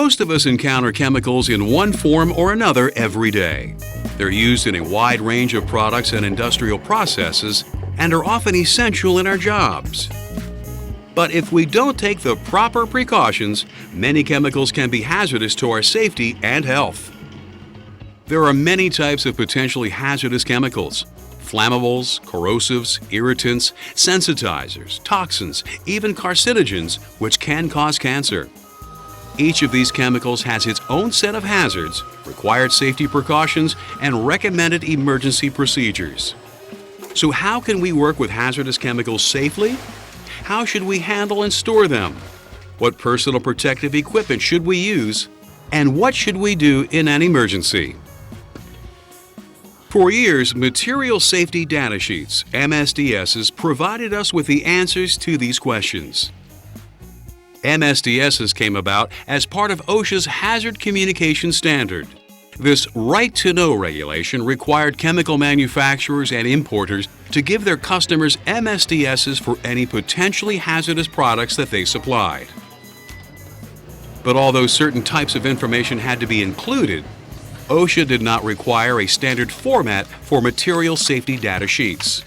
Most of us encounter chemicals in one form or another every day. They're used in a wide range of products and industrial processes and are often essential in our jobs. But if we don't take the proper precautions, many chemicals can be hazardous to our safety and health. There are many types of potentially hazardous chemicals: flammables, corrosives, irritants, sensitizers, toxins, even carcinogens, which can cause cancer. Each of these chemicals has its own set of hazards, required safety precautions, and recommended emergency procedures. So how can we work with hazardous chemicals safely? How should we handle and store them? What personal protective equipment should we use? And what should we do in an emergency? For years, Material Safety Data Sheets, MSDSs, provided us with the answers to these questions. MSDSs came about as part of OSHA's Hazard Communication Standard. This right-to-know regulation required chemical manufacturers and importers to give their customers MSDSs for any potentially hazardous products that they supplied. But although certain types of information had to be included, OSHA did not require a standard format for material safety data sheets.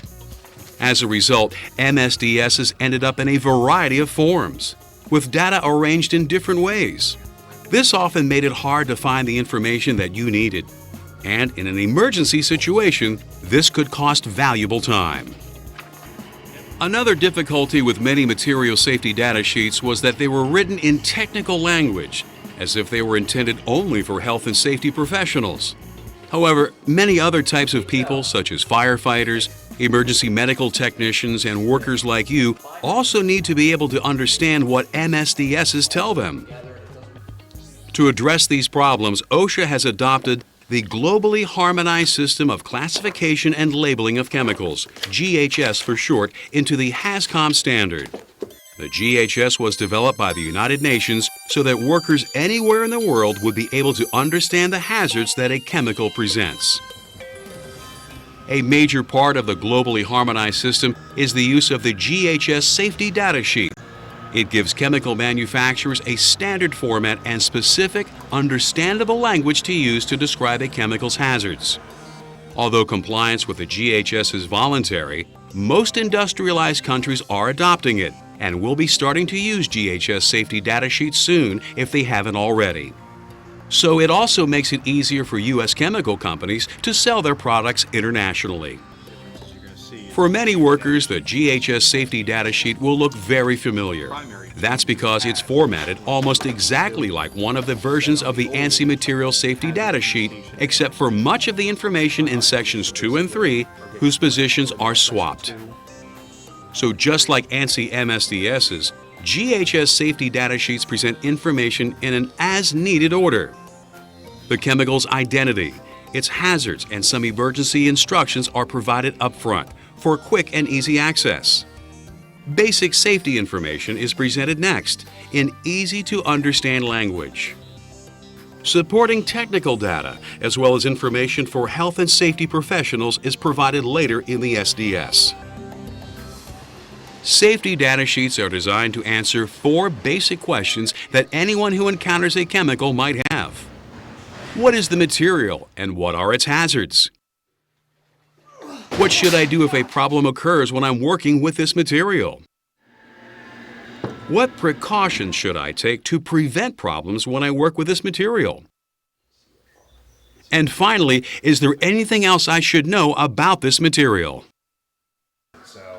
As a result, MSDSs ended up in a variety of forms, with data arranged in different ways. This often made it hard to find the information that you needed, and in an emergency situation, this could cost valuable time. Another difficulty with many material safety data sheets was that they were written in technical language, as if they were intended only for health and safety professionals. However, many other types of people, such as firefighters, emergency medical technicians, and workers like you, also need to be able to understand what MSDSs tell them. To address these problems, OSHA has adopted the Globally Harmonized System of Classification and Labeling of Chemicals, GHS for short, into the HAZCOM standard. The GHS was developed by the United Nations so that workers anywhere in the world would be able to understand the hazards that a chemical presents. A major part of the globally harmonized system is the use of the GHS Safety Data Sheet. It gives chemical manufacturers a standard format and specific, understandable language to use to describe a chemical's hazards. Although compliance with the GHS is voluntary, most industrialized countries are adopting it and will be starting to use GHS safety data sheets soon if they haven't already. So it also makes it easier for U.S. chemical companies to sell their products internationally. For many workers, the GHS safety data sheet will look very familiar. That's because it's formatted almost exactly like one of the versions of the ANSI Material Safety Data Sheet, except for much of the information in sections 2 and 3, whose positions are swapped. So just like ANSI MSDSs, GHS safety data sheets present information in an as-needed order. The chemical's identity, its hazards, and some emergency instructions are provided up front for quick and easy access. Basic safety information is presented next in easy-to-understand language. Supporting technical data, as well as information for health and safety professionals, is provided later in the SDS. Safety data sheets are designed to answer 4 basic questions that anyone who encounters a chemical might have. What is the material and what are its hazards? What should I do if a problem occurs when I'm working with this material? What precautions should I take to prevent problems when I work with this material? And finally, is there anything else I should know about this material?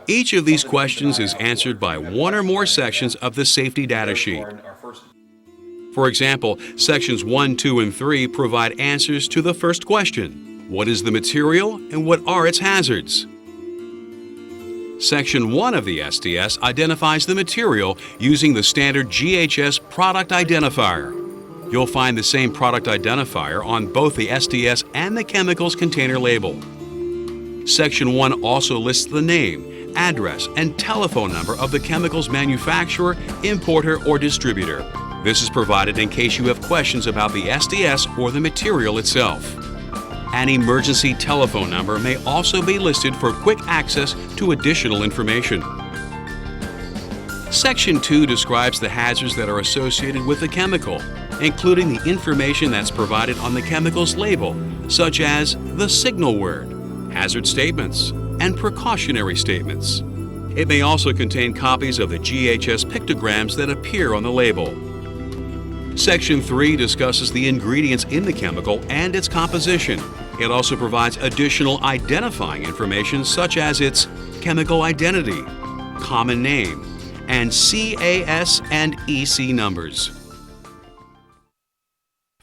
Each of these questions is answered by one or more sections of the safety data sheet. For example, sections 1, 2, and 3 provide answers to the first question: what is the material and what are its hazards? Section 1 of the SDS identifies the material using the standard GHS product identifier. You'll find the same product identifier on both the SDS and the chemical's container label. Section 1 also lists the name, address, and telephone number of the chemical's manufacturer, importer, or distributor. This is provided in case you have questions about the SDS or the material itself. An emergency telephone number may also be listed for quick access to additional information. Section 2 describes the hazards that are associated with the chemical. including the information that's provided on the chemical's label, such as the signal word, hazard statements, and precautionary statements. It may also contain copies of the GHS pictograms that appear on the label. Section 3 discusses the ingredients in the chemical and its composition. It also provides additional identifying information such as its chemical identity, common name, and CAS and EC numbers.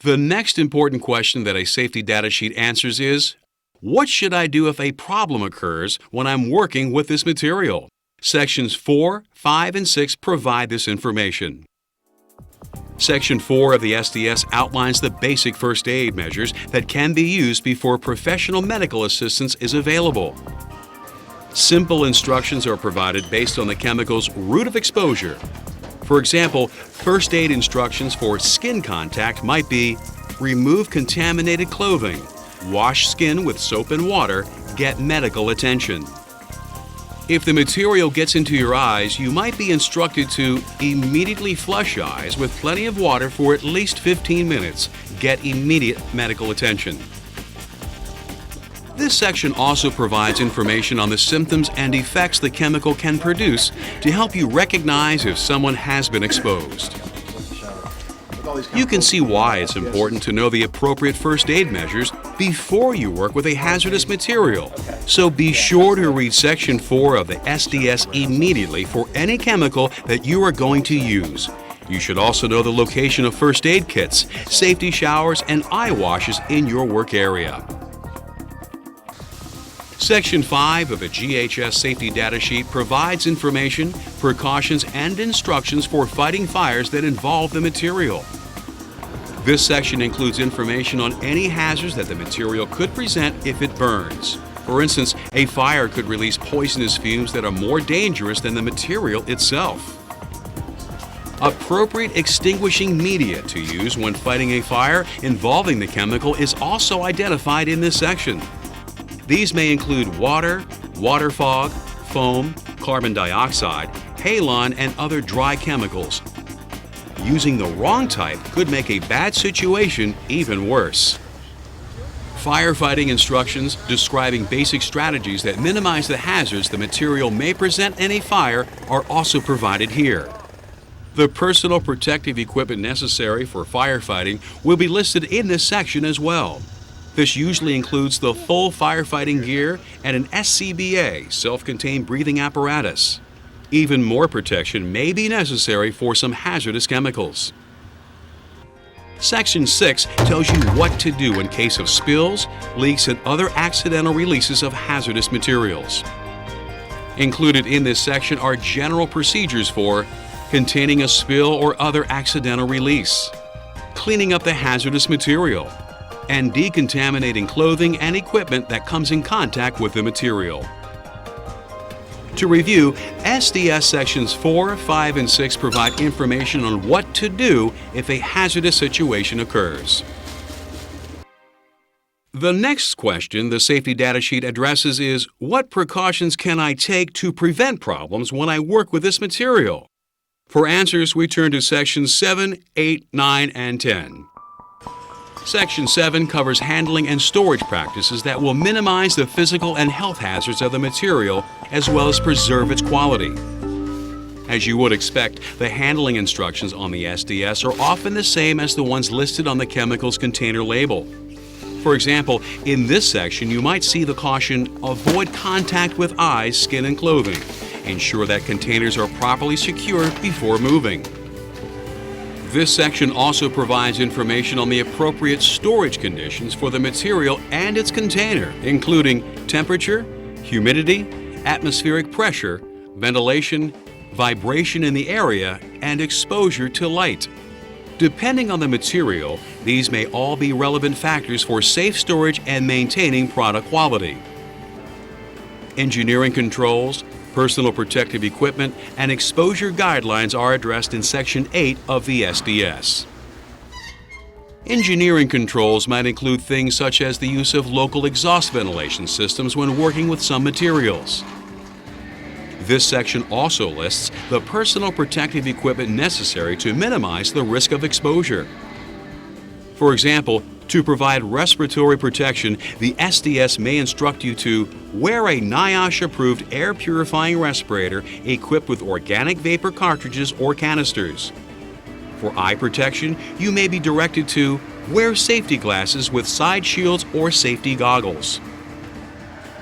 The next important question that a safety data sheet answers is, what should I do if a problem occurs when I'm working with this material? Sections 4, 5, and 6 provide this information. Section 4 of the SDS outlines the basic first aid measures that can be used before professional medical assistance is available. Simple instructions are provided based on the chemical's route of exposure. For example, first aid instructions for skin contact might be: remove contaminated clothing, wash skin with soap and water, get medical attention. If the material gets into your eyes, you might be instructed to immediately flush eyes with plenty of water for at least 15 minutes. Get immediate medical attention. This section also provides information on the symptoms and effects the chemical can produce to help you recognize if someone has been exposed. You can see why it's important to know the appropriate first aid measures before you work with a hazardous material. So be sure to read Section 4 of the SDS immediately for any chemical that you are going to use. You should also know the location of first aid kits, safety showers, and eye washes in your work area. Section 5 of the GHS Safety Data Sheet provides information, precautions, and instructions for fighting fires that involve the material. This section includes information on any hazards that the material could present if it burns. For instance, a fire could release poisonous fumes that are more dangerous than the material itself. Appropriate extinguishing media to use when fighting a fire involving the chemical is also identified in this section. These may include water, water fog, foam, carbon dioxide, halon, and other dry chemicals. Using the wrong type could make a bad situation even worse. Firefighting instructions describing basic strategies that minimize the hazards the material may present in a fire are also provided here. The personal protective equipment necessary for firefighting will be listed in this section as well. This usually includes the full firefighting gear and an SCBA, self-contained breathing apparatus. Even more protection may be necessary for some hazardous chemicals. Section 6 tells you what to do in case of spills, leaks, and other accidental releases of hazardous materials. Included in this section are general procedures for containing a spill or other accidental release, cleaning up the hazardous material, and decontaminating clothing and equipment that comes in contact with the material. To review, SDS Sections 4, 5, and 6 provide information on what to do if a hazardous situation occurs. The next question the safety data sheet addresses is, what precautions can I take to prevent problems when I work with this material? For answers, we turn to Sections 7, 8, 9, and 10. Section 7 covers handling and storage practices that will minimize the physical and health hazards of the material as well as preserve its quality. As you would expect, the handling instructions on the SDS are often the same as the ones listed on the chemical's container label. For example, in this section you might see the caution, avoid contact with eyes, skin, and clothing. Ensure that containers are properly secured before moving. This section also provides information on the appropriate storage conditions for the material and its container, including temperature, humidity, atmospheric pressure, ventilation, vibration in the area, and exposure to light. Depending on the material, these may all be relevant factors for safe storage and maintaining product quality. Engineering controls, personal protective equipment, and exposure guidelines are addressed in Section 8 of the SDS. Engineering controls might include things such as the use of local exhaust ventilation systems when working with some materials. This section also lists the personal protective equipment necessary to minimize the risk of exposure. For example, to provide respiratory protection, the SDS may instruct you to wear a NIOSH-approved air purifying respirator equipped with organic vapor cartridges or canisters. For eye protection, you may be directed to wear safety glasses with side shields or safety goggles.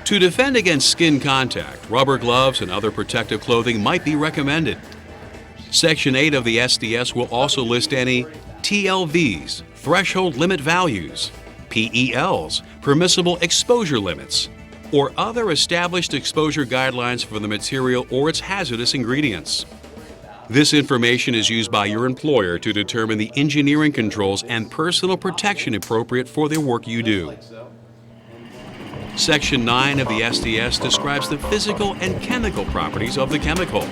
To defend against skin contact, rubber gloves and other protective clothing might be recommended. Section 8 of the SDS will also list any TLVs, threshold limit values, PELs, permissible exposure limits, or other established exposure guidelines for the material or its hazardous ingredients. This information is used by your employer to determine the engineering controls and personal protection appropriate for the work you do. Section 9 of the SDS describes the physical and chemical properties of the chemical.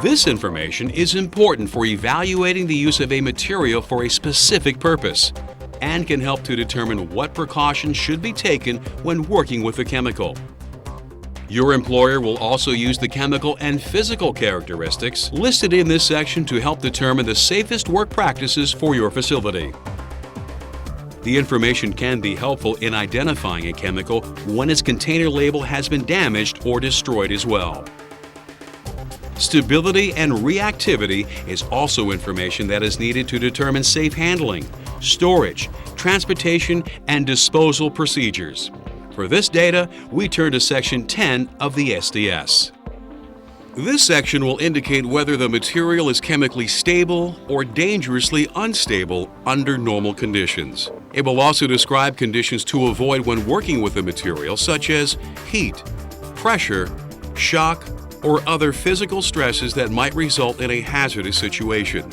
This information is important for evaluating the use of a material for a specific purpose and can help to determine what precautions should be taken when working with the chemical. Your employer will also use the chemical and physical characteristics listed in this section to help determine the safest work practices for your facility. The information can be helpful in identifying a chemical when its container label has been damaged or destroyed as well. Stability and reactivity is also information that is needed to determine safe handling, storage, transportation, and disposal procedures. For this data, we turn to Section 10 of the SDS. This section will indicate whether the material is chemically stable or dangerously unstable under normal conditions. It will also describe conditions to avoid when working with the material, such as heat, pressure, shock, or other physical stresses that might result in a hazardous situation.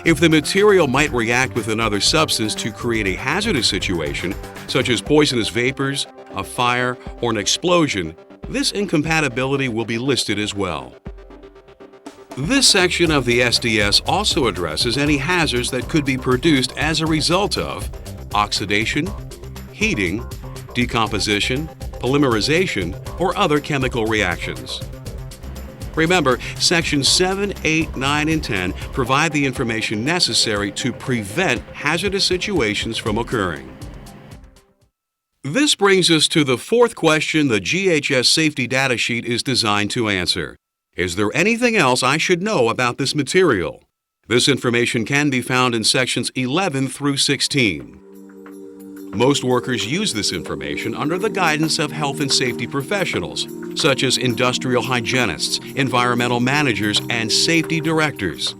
If the material might react with another substance to create a hazardous situation, such as poisonous vapors, a fire, or an explosion, this incompatibility will be listed as well. This section of the SDS also addresses any hazards that could be produced as a result of oxidation, heating, decomposition, polymerization, or other chemical reactions. Remember, Sections 7, 8, 9, and 10 provide the information necessary to prevent hazardous situations from occurring. This brings us to the fourth question the GHS safety data sheet is designed to answer. Is there anything else I should know about this material? This information can be found in Sections 11 through 16. Most workers use this information under the guidance of health and safety professionals, such as industrial hygienists, environmental managers, and safety directors.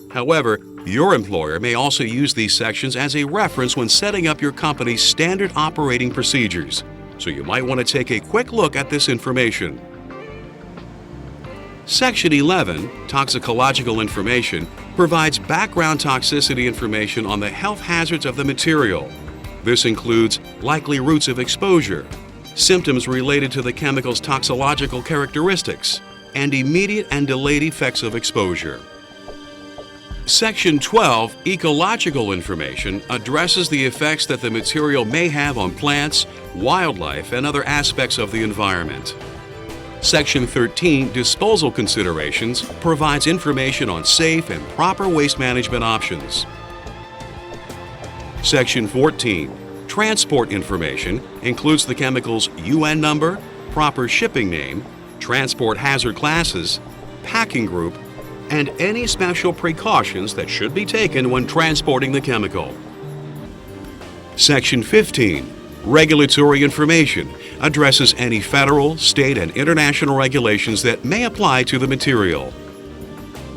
However, your employer may also use these sections as a reference when setting up your company's standard operating procedures, so you might want to take a quick look at this information. Section 11, Toxicological Information, provides background toxicity information on the health hazards of the material. This includes likely routes of exposure, symptoms related to the chemical's toxicological characteristics, and immediate and delayed effects of exposure. Section 12, Ecological Information, addresses the effects that the material may have on plants, wildlife, and other aspects of the environment. Section 13, Disposal Considerations, provides information on safe and proper waste management options. Section 14, Transport Information, includes the chemical's UN number, proper shipping name, transport hazard classes, packing group, and any special precautions that should be taken when transporting the chemical. Section 15, Regulatory Information, addresses any federal, state, and international regulations that may apply to the material.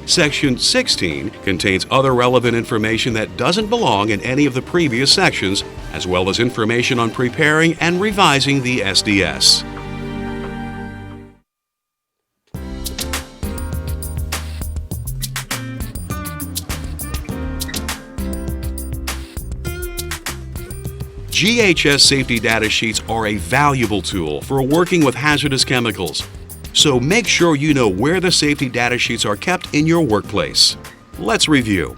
Section 16 contains other relevant information that doesn't belong in any of the previous sections, as well as information on preparing and revising the SDS. GHS safety data sheets are a valuable tool for working with hazardous chemicals. So make sure you know where the safety data sheets are kept in your workplace. Let's review.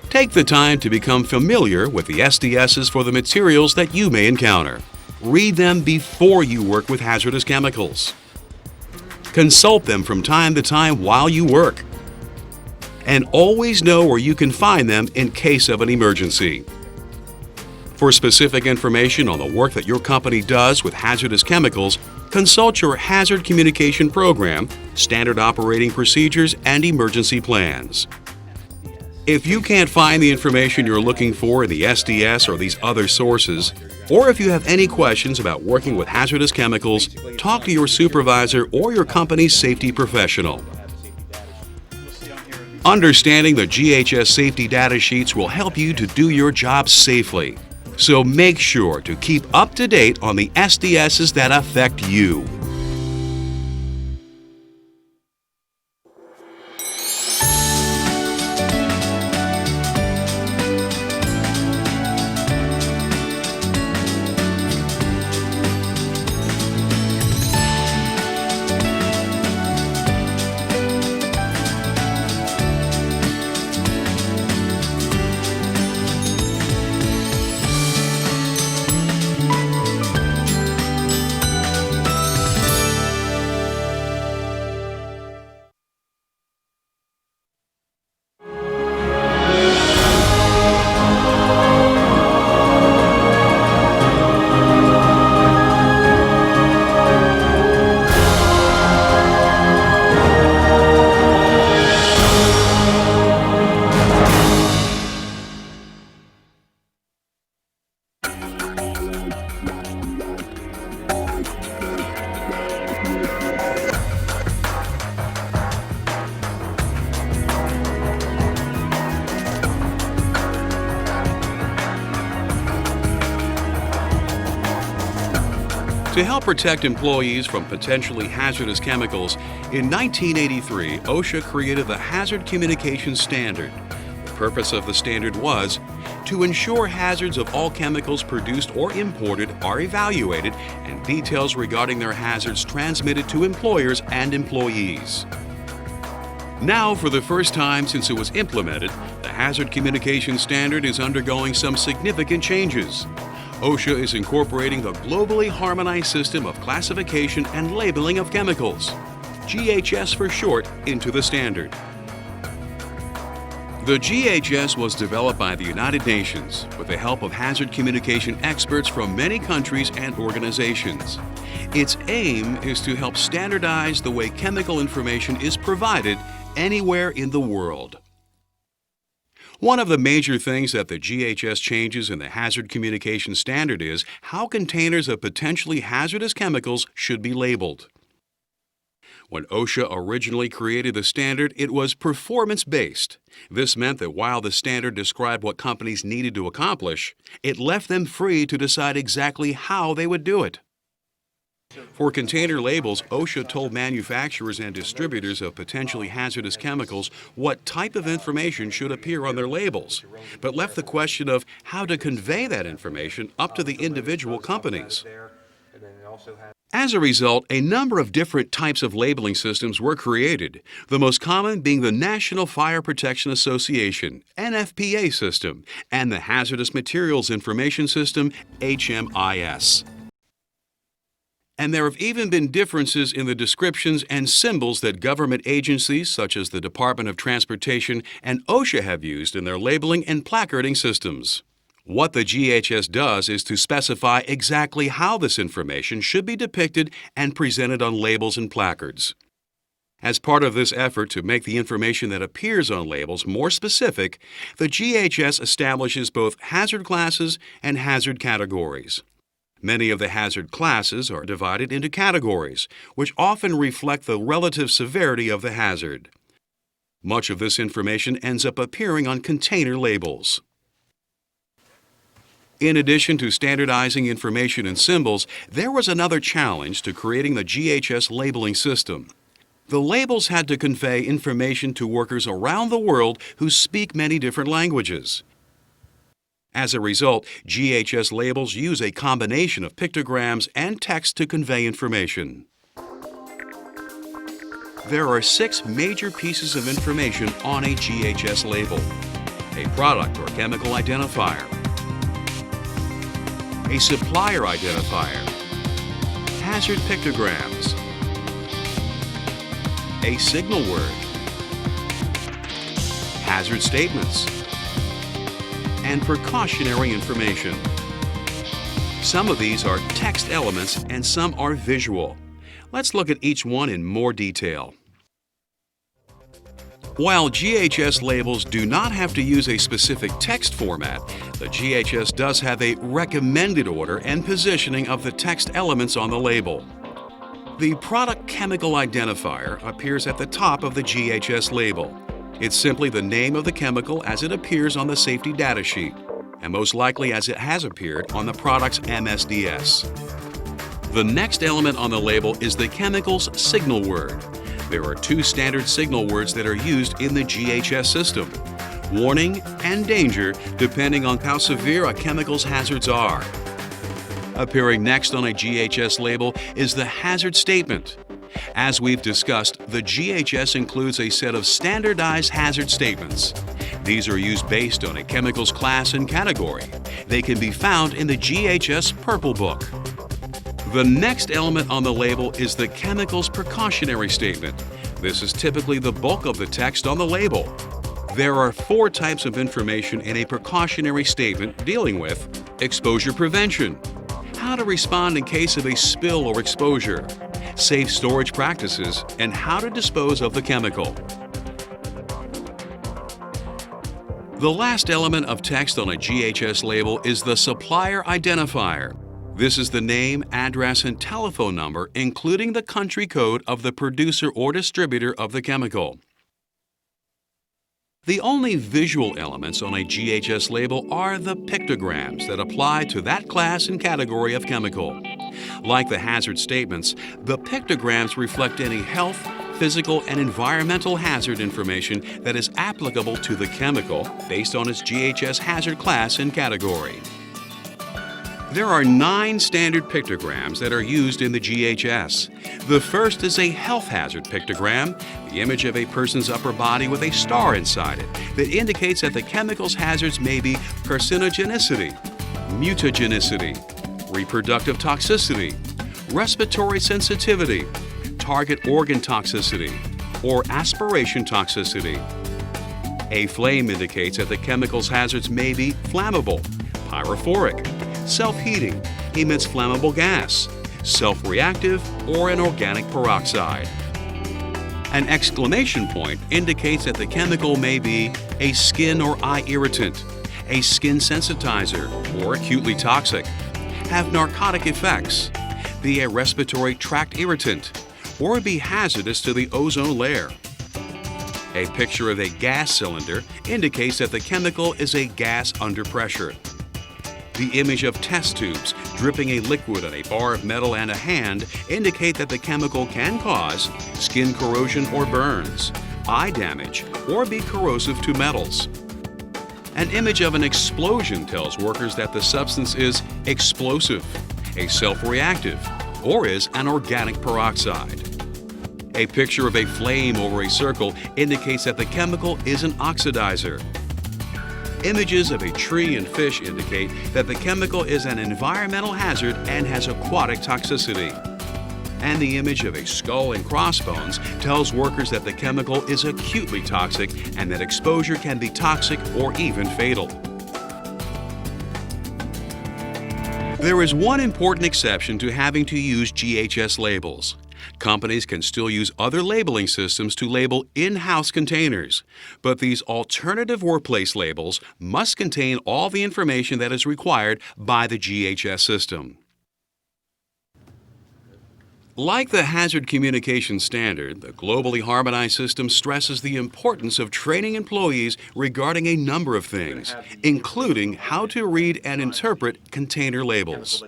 Take the time to become familiar with the SDSs for the materials that you may encounter. Read them before you work with hazardous chemicals. Consult them from time to time while you work. and always know where you can find them in case of an emergency. For specific information on the work that your company does with hazardous chemicals, consult your Hazard Communication Program, Standard Operating Procedures, and Emergency Plans. If you can't find the information you're looking for in the SDS or these other sources, or if you have any questions about working with hazardous chemicals, talk to your supervisor or your company's safety professional. Understanding the GHS safety data sheets will help you to do your job safely. So make sure to keep up to date on the SDSs that affect you. To help protect employees from potentially hazardous chemicals, in 1983, OSHA created the Hazard Communication Standard. The purpose of the standard was to ensure hazards of all chemicals produced or imported are evaluated and details regarding their hazards transmitted to employers and employees. Now, for the first time since it was implemented, the Hazard Communication Standard is undergoing some significant changes. OSHA is incorporating the globally harmonized system of classification and labeling of chemicals, GHS for short, into the standard. The GHS was developed by the United Nations with the help of hazard communication experts from many countries and organizations. Its aim is to help standardize the way chemical information is provided anywhere in the world. One of the major things that the GHS changes in the Hazard Communication Standard is how containers of potentially hazardous chemicals should be labeled. When OSHA originally created the standard, it was performance-based. This meant that while the standard described what companies needed to accomplish, it left them free to decide exactly how they would do it. For container labels, OSHA told manufacturers and distributors of potentially hazardous chemicals what type of information should appear on their labels, but left the question of how to convey that information up to the individual companies. As a result, a number of different types of labeling systems were created, the most common being the National Fire Protection Association, NFPA system, and the Hazardous Materials Information System, HMIS. And there have even been differences in the descriptions and symbols that government agencies such as the Department of Transportation and OSHA have used in their labeling and placarding systems. What the GHS does is to specify exactly how this information should be depicted and presented on labels and placards. As part of this effort to make the information that appears on labels more specific, the GHS establishes both hazard classes and hazard categories. Many of the hazard classes are divided into categories, which often reflect the relative severity of the hazard. Much of this information ends up appearing on container labels. In addition to standardizing information and symbols, there was another challenge to creating the GHS labeling system. The labels had to convey information to workers around the world who speak many different languages. As a result, GHS labels use a combination of pictograms and text to convey information. There are 6 major pieces of information on a GHS label: a product or chemical identifier, a supplier identifier, hazard pictograms, a signal word, hazard statements, and precautionary information. Some of these are text elements and some are visual. Let's look at each one in more detail. While GHS labels do not have to use a specific text format, the GHS does have a recommended order and positioning of the text elements on the label. The product chemical identifier appears at the top of the GHS label. It's simply the name of the chemical as it appears on the safety data sheet, and most likely as it has appeared on the product's MSDS. The next element on the label is the chemical's signal word. There are two standard signal words that are used in the GHS system: warning and danger, depending on how severe a chemical's hazards are. Appearing next on a GHS label is the hazard statement. As we've discussed, the GHS includes a set of standardized hazard statements. These are used based on a chemical's class and category. They can be found in the GHS Purple Book. The next element on the label is the chemical's precautionary statement. This is typically the bulk of the text on the label. There are 4 types of information in a precautionary statement dealing with exposure prevention, how to respond in case of a spill or exposure, safe storage practices, and how to dispose of the chemical. The last element of text on a GHS label is the supplier identifier. This is the name, address, and telephone number, including the country code of the producer or distributor of the chemical. The only visual elements on a GHS label are the pictograms that apply to that class and category of chemical. Like the hazard statements, the pictograms reflect any health, physical, and environmental hazard information that is applicable to the chemical based on its GHS hazard class and category. There are 9 standard pictograms that are used in the GHS. The first is a health hazard pictogram, the image of a person's upper body with a star inside it that indicates that the chemical's hazards may be carcinogenicity, mutagenicity, reproductive toxicity, respiratory sensitivity, target organ toxicity, or aspiration toxicity. A flame indicates that the chemical's hazards may be flammable, pyrophoric, self-heating, emits flammable gas, self-reactive, or an organic peroxide. An exclamation point indicates that the chemical may be a skin or eye irritant, a skin sensitizer, or acutely toxic, have narcotic effects, be a respiratory tract irritant, or be hazardous to the ozone layer. A picture of a gas cylinder indicates that the chemical is a gas under pressure. The image of test tubes dripping a liquid on a bar of metal and a hand indicate that the chemical can cause skin corrosion or burns, eye damage, or be corrosive to metals. An image of an explosion tells workers that the substance is explosive, a self-reactive, or is an organic peroxide. A picture of a flame over a circle indicates that the chemical is an oxidizer. Images of a tree and fish indicate that the chemical is an environmental hazard and has aquatic toxicity. And the image of a skull and crossbones tells workers that the chemical is acutely toxic and that exposure can be toxic or even fatal. There is one important exception to having to use GHS labels. Companies can still use other labeling systems to label in-house containers, but these alternative workplace labels must contain all the information that is required by the GHS system. Like the Hazard Communication Standard, the globally harmonized system stresses the importance of training employees regarding a number of things, including how to read and interpret container labels.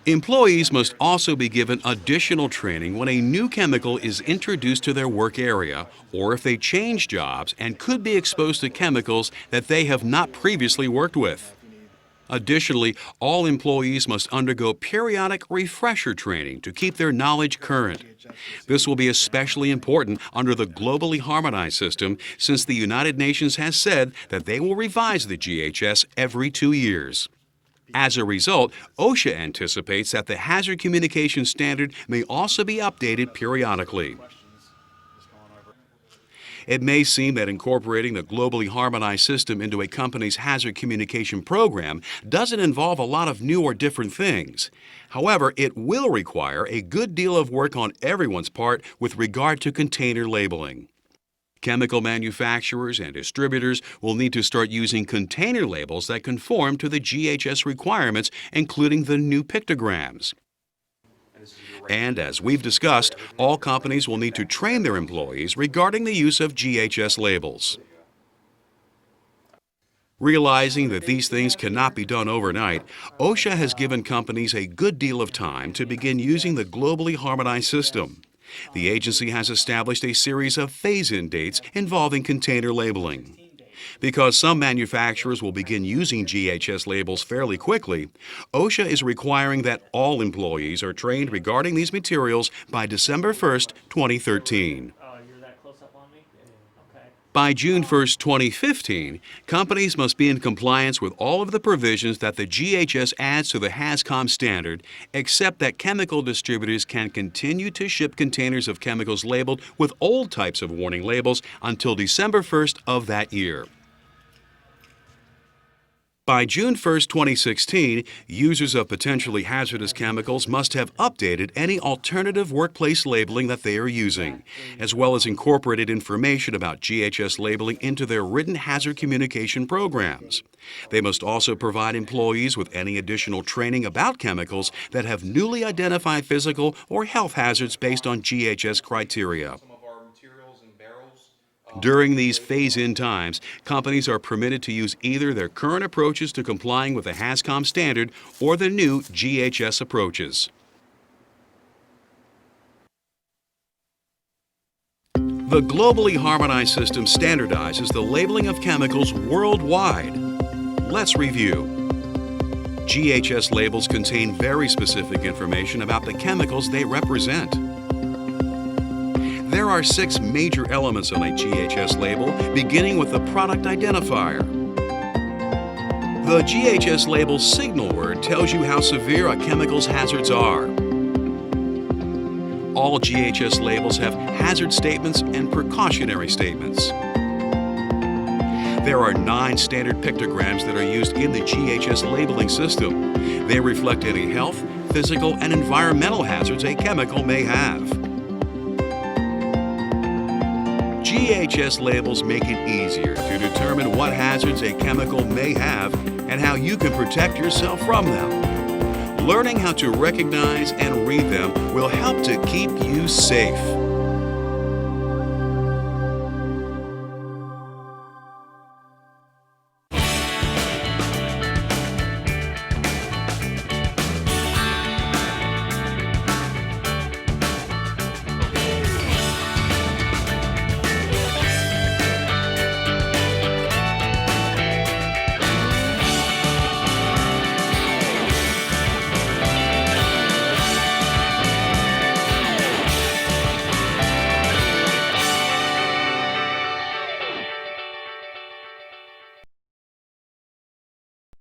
Employees must also be given additional training when a new chemical is introduced to their work area or if they change jobs and could be exposed to chemicals that they have not previously worked with. Additionally, all employees must undergo periodic refresher training to keep their knowledge current. This will be especially important under the globally harmonized system since the United Nations has said that they will revise the GHS every 2 years. As a result, OSHA anticipates that the Hazard Communication Standard may also be updated periodically. It may seem that incorporating the globally harmonized system into a company's hazard communication program doesn't involve a lot of new or different things. However, it will require a good deal of work on everyone's part with regard to container labeling. Chemical manufacturers and distributors will need to start using container labels that conform to the GHS requirements, including the new pictograms. And as we've discussed, all companies will need to train their employees regarding the use of GHS labels. Realizing that these things cannot be done overnight, OSHA has given companies a good deal of time to begin using the globally harmonized system. The agency has established a series of phase-in dates involving container labeling. Because some manufacturers will begin using GHS labels fairly quickly, OSHA is requiring that all employees are trained regarding these materials by December 1st, 2013. By June 1, 2015, companies must be in compliance with all of the provisions that the GHS adds to the HAZCOM standard, except that chemical distributors can continue to ship containers of chemicals labeled with old types of warning labels until December 1st of that year. By June 1, 2016, users of potentially hazardous chemicals must have updated any alternative workplace labeling that they are using, as well as incorporated information about GHS labeling into their written hazard communication programs. They must also provide employees with any additional training about chemicals that have newly identified physical or health hazards based on GHS criteria. During these phase-in times, companies are permitted to use either their current approaches to complying with the HAZCOM standard or the new GHS approaches. The globally harmonized system standardizes the labeling of chemicals worldwide. Let's review. GHS labels contain very specific information about the chemicals they represent. There are 6 major elements on a GHS label, beginning with the product identifier. The GHS label's signal word tells you how severe a chemical's hazards are. All GHS labels have hazard statements and precautionary statements. There are 9 standard pictograms that are used in the GHS labeling system. They reflect any health, physical, and environmental hazards a chemical may have. GHS labels make it easier to determine what hazards a chemical may have and how you can protect yourself from them. Learning how to recognize and read them will help to keep you safe.